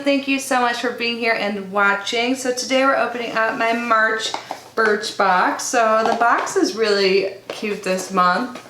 Thank you so much for being here and watching. So today we're opening up my March Birchbox. So the box is really cute this month.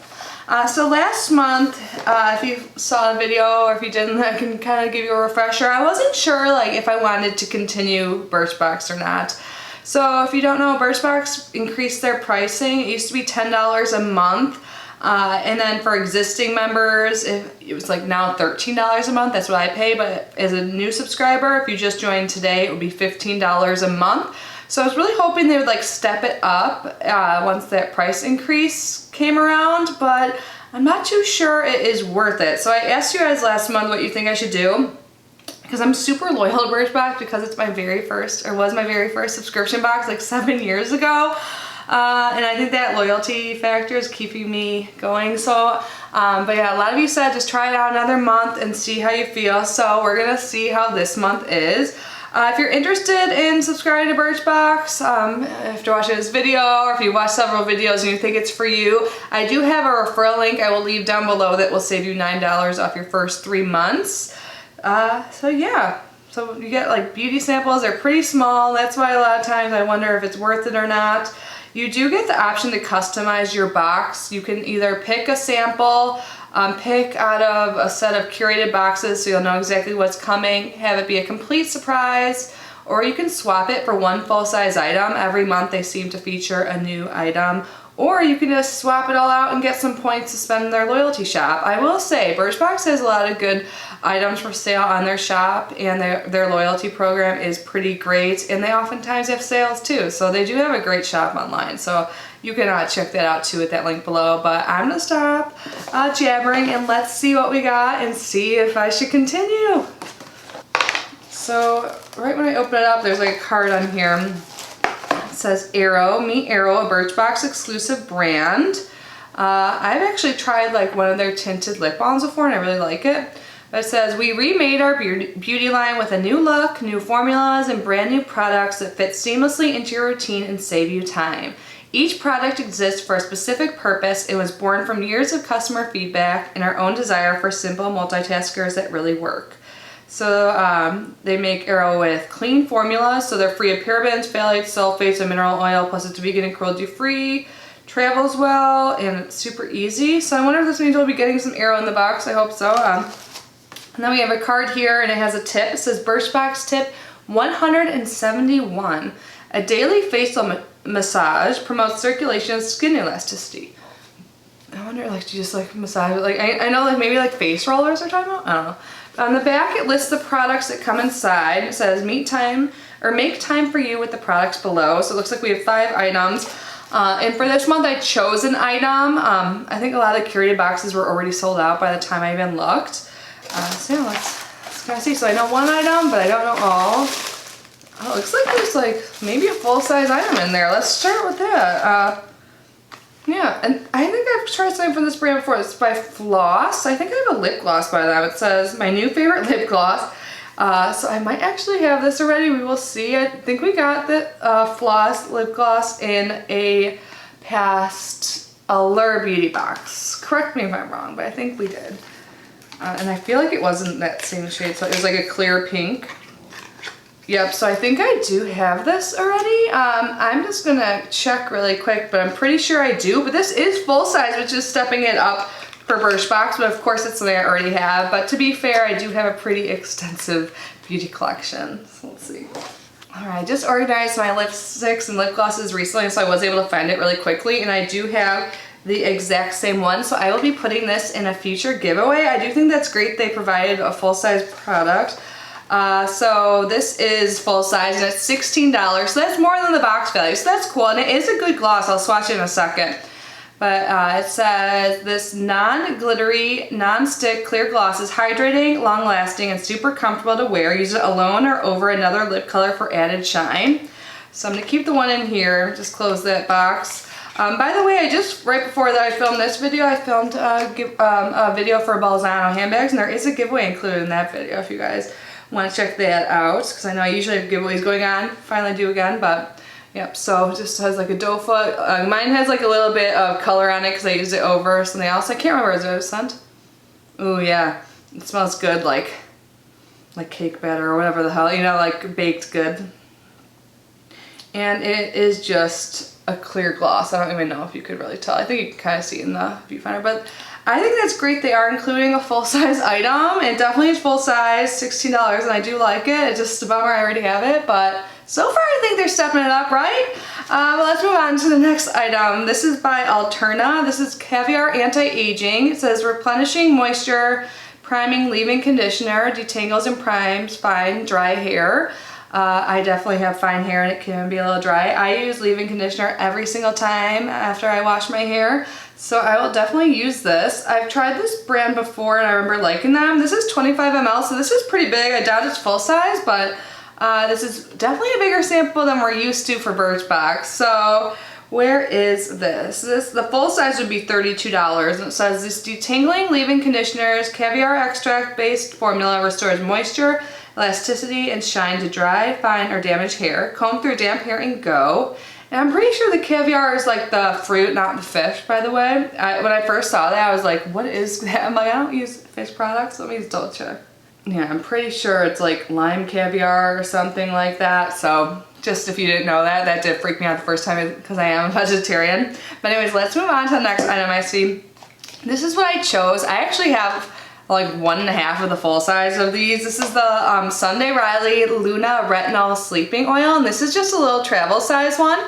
So last month, if you saw the video or if you didn't, I can kind of give you a refresher. I wasn't sure like if I wanted to continue Birchbox or not. So if you don't know, Birchbox increased their pricing. It used to be $10 a month. And then for existing members, it was like now $13 a month. That's what I pay. But as a new subscriber, if you just joined today, it would be $15 a month. So I was really hoping they would like step it up once that price increase came around, but I'm not too sure it is worth it. So I asked you guys last month what you think I should do, because I'm super loyal to Birchbox because it's my very first, or was my very first subscription box like 7 years ago. And I think that loyalty factor is keeping me going. So, but yeah, a lot of you said just try it out another month and see how you feel. So we're gonna see how this month is. If you're interested in subscribing to Birchbox, after watching this video, or if you watch several videos and you think it's for you, I do have a referral link I will leave down below that will save you $9 off your first 3 months. So yeah, so you get like beauty samples. They're pretty small. That's why a lot of times I wonder if it's worth it or not. You do get the option to customize your box. You can either pick a sample, pick out of a set of curated boxes so you'll know exactly what's coming, have it be a complete surprise, or you can swap it for one full-size item. Every month they seem to feature a new item, or you can just swap it all out and get some points to spend in their loyalty shop. I will say Birchbox has a lot of good items for sale on their shop, and their loyalty program is pretty great, and they oftentimes have sales too, so they do have a great shop online. So you can check that out too at that link below. But I'm gonna stop jabbering and let's see what we got and see if I should continue. So right when I open it up, there's like a card on here. It says Arrow, Meet Arrow, a Birchbox exclusive brand. I've actually tried like one of their tinted lip balms before and I really like it. But it says, we remade our beauty line with a new look, new formulas, and brand new products that fit seamlessly into your routine and save you time. Each product exists for a specific purpose. It was born from years of customer feedback and our own desire for simple multitaskers that really work. So they make Arrow with clean formulas, so they're free of parabens, phthalates, sulfates, and mineral oil, plus it's vegan and cruelty-free, travels well, and it's super easy. So I wonder if this means we'll be getting some Arrow in the box. I hope so. And then we have a card here, and it has a tip. It says Birchbox tip 171. A daily facial massage promotes circulation and skin elasticity. I wonder, like, do you just like massage? Like, I know, like maybe like face rollers are talking about. I don't know. On the back, it lists the products that come inside. It says meet time or make time for you with the products below. So it looks like we have 5 items. And for this month, I chose an item. I think a lot of the curated boxes were already sold out by the time I even looked. So yeah, let's kind of see. So I know one item, but I don't know all. Oh, it looks like there's like maybe a full-size item in there. Let's start with that. Yeah, and I think I've tried something from this brand before. It's by Floss. I think I have a lip gloss by them. It says my new favorite lip gloss. So I might actually have this already. We will see. I think we got the Floss lip gloss in a past Allure beauty box. Correct me if I'm wrong, but I think we did. And I feel like it wasn't that same shade, so it was like a clear pink. Yep, so I think I do have this already. I'm just gonna check really quick, but I'm pretty sure I do. But this is full size, which is stepping it up for Birchbox, but of course it's something I already have. But to be fair, I do have a pretty extensive beauty collection. So let's see. All right, I just organized my lipsticks and lip glosses recently, so I was able to find it really quickly, and I do have the exact same one, so I will be putting this in a future giveaway. I do think that's great they provided a full-size product. So this is full size and it's $16, so that's more than the box value, so that's cool, and it is a good gloss. I'll swatch it in a second. But it says this non-glittery, non-stick clear gloss is hydrating, long-lasting, and super comfortable to wear. Use it alone or over another lip color for added shine. So I'm gonna keep the one in here, just close that box. By the way, right before that I filmed this video, I filmed a video for Balzano handbags, and there is a giveaway included in that video if you guys want to check that out, because I know I usually have giveaways going on, finally do again, but yep, so it just has like a doe foot. Mine has like a little bit of color on it because I used it over something else. I can't remember, is it a scent? Ooh yeah, it smells good, like like cake batter or whatever the hell, you know, like baked good. And it is just a clear gloss. I don't even know if you could really tell. I think you can kind of see it in the viewfinder, but I think that's great. They are including a full-size item. It definitely is full-size, $16, and I do like it. It's just a bummer I already have it, but so far I think they're stepping it up, right? Well, let's move on to the next item. This is by Alterna. This is Caviar Anti-Aging. It says replenishing moisture, priming leave-in conditioner, detangles and primes fine dry hair. I definitely have fine hair and it can be a little dry. I use leave-in conditioner every single time after I wash my hair, so I will definitely use this. I've tried this brand before and I remember liking them. This is 25 ml, so this is pretty big. I doubt it's full size, but this is definitely a bigger sample than we're used to for Birchbox. So where is this? The full size would be $32, and it says this detangling leave-in conditioners caviar extract based formula restores moisture, elasticity, and shine to dry, fine, or damaged hair. Comb through damp hair and go. And I'm pretty sure the caviar is like the fruit, not the fish, by the way. When I first saw that, I was like, what is that? I'm like, I don't use fish products. Let me just double check. Yeah, I'm pretty sure it's like lime caviar or something like that. So just if you didn't know that, that did freak me out the first time because I am a vegetarian. But anyways, let's move on to the next item I see. This is what I chose. I actually have like 1.5 of the full size of these. This is the Sunday Riley Luna Retinol Sleeping Oil, and this is just a little travel size one.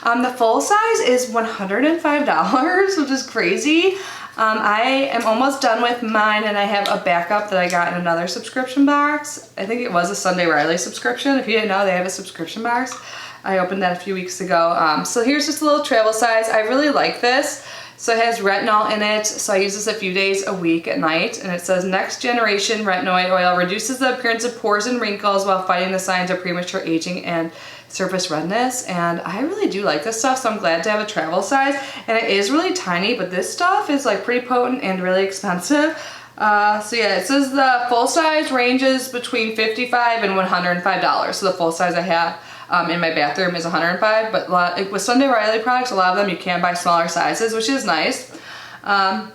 The full size is $105, which is crazy. I am almost done with mine, and I have a backup that I got in another subscription box. I think it was a Sunday Riley subscription. If you didn't know, they have a subscription box. I opened that a few weeks ago. So here's just a little travel size. I really like this. So it has retinol in it, so I use this a few days a week at night, and it says next generation retinoid oil reduces the appearance of pores and wrinkles while fighting the signs of premature aging and surface redness. And I really do like this stuff, so I'm glad to have a travel size. And it is really tiny, but this stuff is like pretty potent and really expensive. So yeah, it says the full size ranges between $55 and $105. So the full size I have in my bathroom is $105, but with Sunday Riley products, a lot of them you can buy smaller sizes, which is nice. And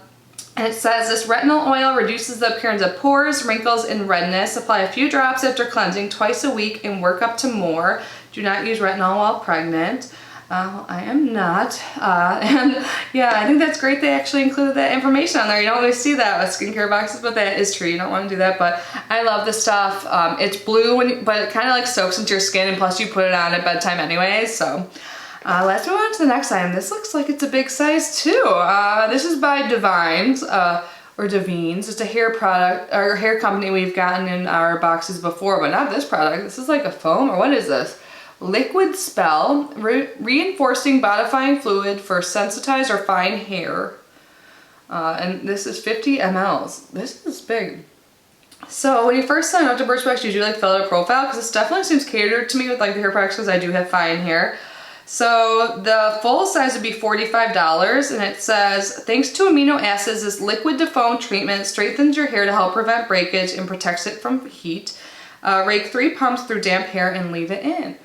it says this retinol oil reduces the appearance of pores, wrinkles, and redness. Apply a few drops after cleansing twice a week and work up to more. Do not use retinol while pregnant. I am not. And yeah, I think that's great they actually included that information on there. You don't always see that with skincare boxes, but that is true. You don't want to do that, but I love this stuff. It's blue, but it kind of like soaks into your skin, and plus you put it on at bedtime anyways. So let's move on to the next item. This looks like it's a big size too. This is by Davines, or Davines. It's a hair product, or hair company we've gotten in our boxes before, but not this product. This is like a foam, or what is this? Liquid Spell, reinforcing bodifying fluid for sensitized or fine hair. And this is 50 mLs. This is big. So when you first sign up to Birchbox, you do like fill out a profile, because this definitely seems catered to me with like the hair products, because I do have fine hair. So the full size would be $45, and it says, thanks to amino acids, this liquid to foam treatment strengthens your hair to help prevent breakage and protects it from heat. Rake 3 pumps through damp hair and leave it in.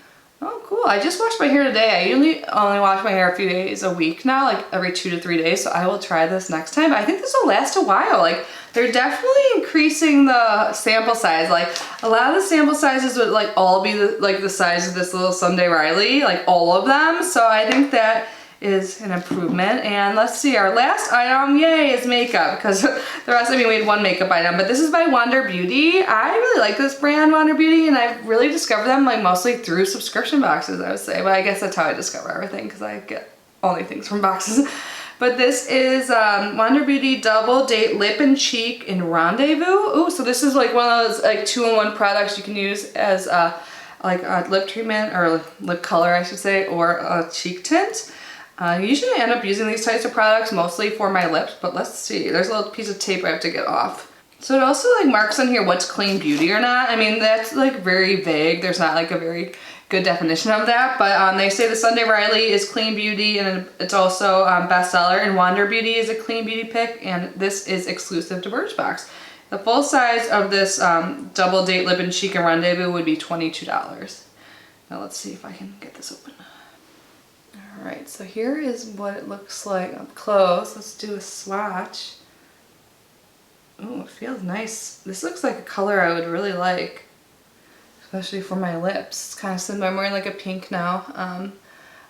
Oh, cool. I just washed my hair today. I usually only wash my hair a few days a week now, like every 2 to 3 days, so I will try this next time. But I think this will last a while. Like, they're definitely increasing the sample size. Like, a lot of the sample sizes would like all be the size of this little Sunday Riley, like all of them. So I think that is an improvement. And let's see, our last item, yay, is makeup, because the rest, I mean, we had one makeup item, but this is by Wander Beauty. I really like this brand, Wander Beauty, and I've really discovered them like mostly through subscription boxes, I would say, but I guess that's how I discover everything, because I get only things from boxes. But this is Wander Beauty Double Date Lip and Cheek in Rendezvous. Ooh, so this is like one of those like 2-in-1 products you can use as like a lip treatment, or lip color, I should say, or a cheek tint. Usually I end up using these types of products mostly for my lips, but let's see. There's a little piece of tape I have to get off. So it also like marks on here what's clean beauty or not. I mean, that's like very vague. There's not like a very good definition of that, but they say the Sunday Riley is clean beauty, and it's also bestseller, and Wander Beauty is a clean beauty pick, and this is exclusive to Birchbox. The full size of this Double Date Lip and Cheek and Rendezvous would be $22. Now let's see if I can get this open. Alright, so here is what it looks like up close. Let's do a swatch. Oh, it feels nice. This looks like a color I would really like, especially for my lips. It's kind of similar. I'm wearing like a pink now.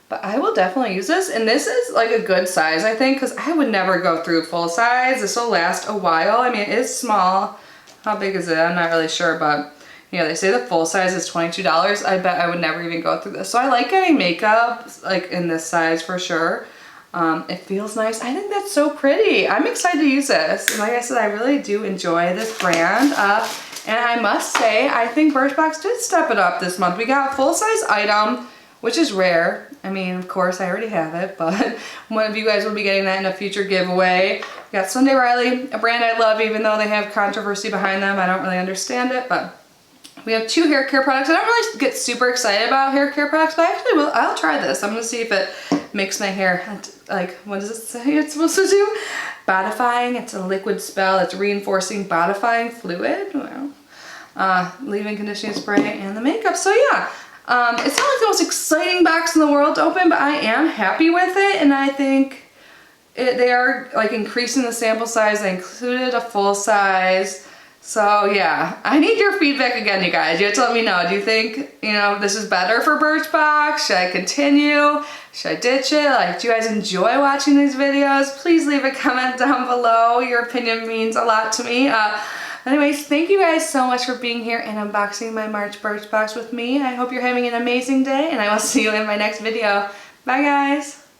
But I will definitely use this, and this is like a good size, I think, because I would never go through full size. This will last a while. I mean, it is small. How big is it? I'm not really sure, but you know, they say the full size is $22. I bet I would never even go through this. So I like getting makeup like in this size for sure. It feels nice. I think that's so pretty. I'm excited to use this. And like I said, I really do enjoy this brand. And I must say, I think Birchbox did step it up this month. We got a full size item, which is rare. I mean, of course, I already have it, but one of you guys will be getting that in a future giveaway. We got Sunday Riley, a brand I love, even though they have controversy behind them. I don't really understand it, but we have 2 hair care products. I don't really get super excited about hair care products, but actually, I'll try this. I'm gonna see if it makes my hair, like, what does it say it's supposed to do? Bodifying. It's a liquid spell. It's reinforcing bodifying fluid. Wow. Leave-in conditioning spray and the makeup. So yeah. It's not like the most exciting box in the world to open, but I am happy with it, and I think they are like increasing the sample size. They included a full size. So yeah, I need your feedback again, you guys. You have to let me know. Do you think, you know, this is better for Birchbox? Should I continue? Should I ditch it? Like, do you guys enjoy watching these videos? Please leave a comment down below. Your opinion means a lot to me. Anyways, thank you guys so much for being here and unboxing my March Birchbox with me. I hope you're having an amazing day, and I will see you in my next video. Bye, guys.